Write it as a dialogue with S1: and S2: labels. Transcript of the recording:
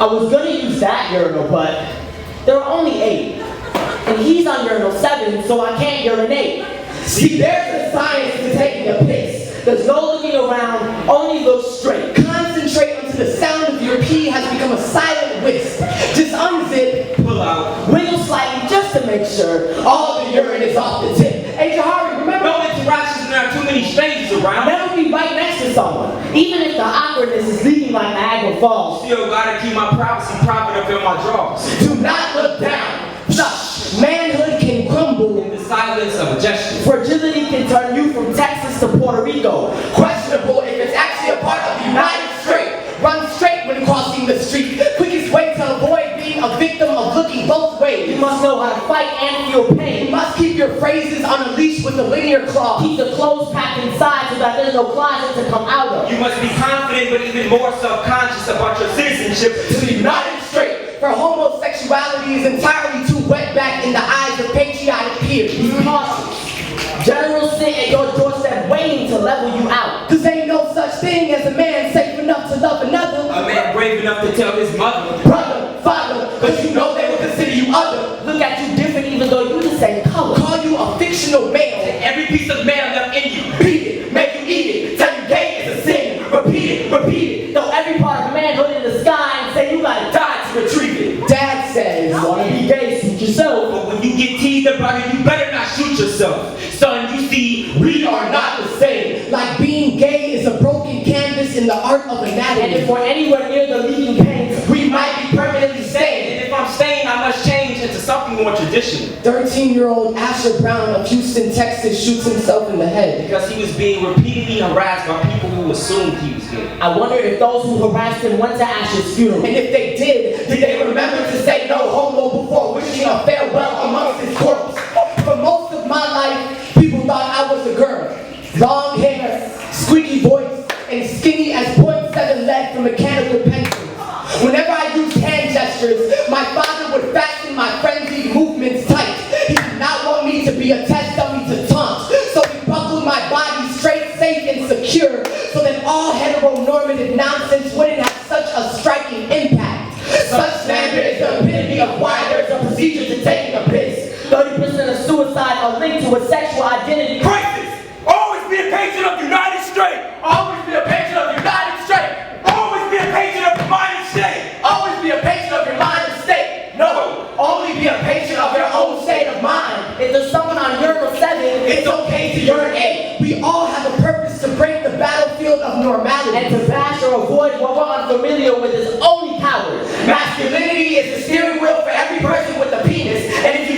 S1: I was gonna use that urinal, but there are only 8. And he's on urinal 7, so I can't urinate.
S2: See, there's a science to taking a piss.
S1: There's no looking around, only look straight.
S2: Concentrate until the sound of your pee has become a silent whisp. Just unzip, pull out,
S1: wiggle slightly just to make sure
S2: all the urine is off the tip.
S1: Hey Jahari, remember?
S3: No interactions when there are too many strangers around.
S1: Never be right next to someone, even if the awkwardness is leaking like Niagara Falls.
S3: Still gotta keep my privacy private up in my drawers.
S2: Do not look down. Manhood can crumble
S3: In the silence of a gesture.
S1: Fragility can turn you from Texas to Puerto Rico.
S2: Questionable if it's actually a part of the United States. Run straight when crossing the street. Quickest way to avoid being a victim of looking both ways.
S1: You must know how to fight and feel pain.
S2: You must keep your phrases on a leash with a linear claw.
S1: Keep the clothes packed inside so that there's no closet to come out of.
S3: You must be confident but even more self-conscious about your citizenship
S2: To the United States. For homosexuality is entirely too wet back in the eyes of patriotic peers.
S1: Be cautious. Generals sit at your doorstep waiting to level you out.
S2: Cause ain't no such thing as a man safe enough to love another.
S3: A man brave enough to tell his mother,
S2: Brother, father, cause you know they will consider you other.
S1: Look at you different even though you're the same color.
S2: Call you a fictional male.
S3: every piece of man left in you.
S2: Beat it, make you eat it. Tell you gay is a sin. Repeat it, repeat it.
S1: Throw every part of manhood in the sky and say you gotta die to retrieve it.
S2: Dad says,
S1: Wanna be gay, suit yourself.
S3: But when you get teased about it, you better not shoot yourself. Son, you see,
S2: we are not the same. Like being gay is a broken canvas in the art of
S1: And
S2: anatomy.
S1: if we're anywhere near the leading pains,
S2: We might be permanently stained.
S3: and if I'm staying, I must change into something more traditional.
S2: 13-year-old Asher Brown of Houston, Texas shoots himself in the head.
S3: Because he was being repeatedly harassed by people who assumed he was gay.
S1: I wonder if those who harassed him went to Ash's funeral.
S2: And if they did they remember to say no homo before wishing a farewell amongst his corpse? For most of my life, people thought I was a girl. Long hair, squeaky voice, and skinny as .7 lead from mechanical pencils. Whenever I used hand gestures, my father would fasten my frenzied movements tight. He did not want me to be a test dummy to taunt, so he buckled my body straight, safe, and secure, so that all heteronormative nonsense wouldn't have such a striking impact. Such slander is the epitome of why there's a procedure to taking a piss.
S1: 30% of suicide are linked to a sexual identity
S3: Crisis! Always be a patron of the United States!
S2: Always be a patron of the United States.
S3: Always be a patron of the United States!
S2: Always be a patron of your mind and state. No, only be a patron of your own state of mind.
S1: If there's someone on urinal 7,
S2: It's okay to urinate. We all have a purpose to break the battlefield of normality.
S1: and to bash or avoid what we're unfamiliar with is only cowardice.
S2: Masculinity is the steering wheel for every person with a penis. And if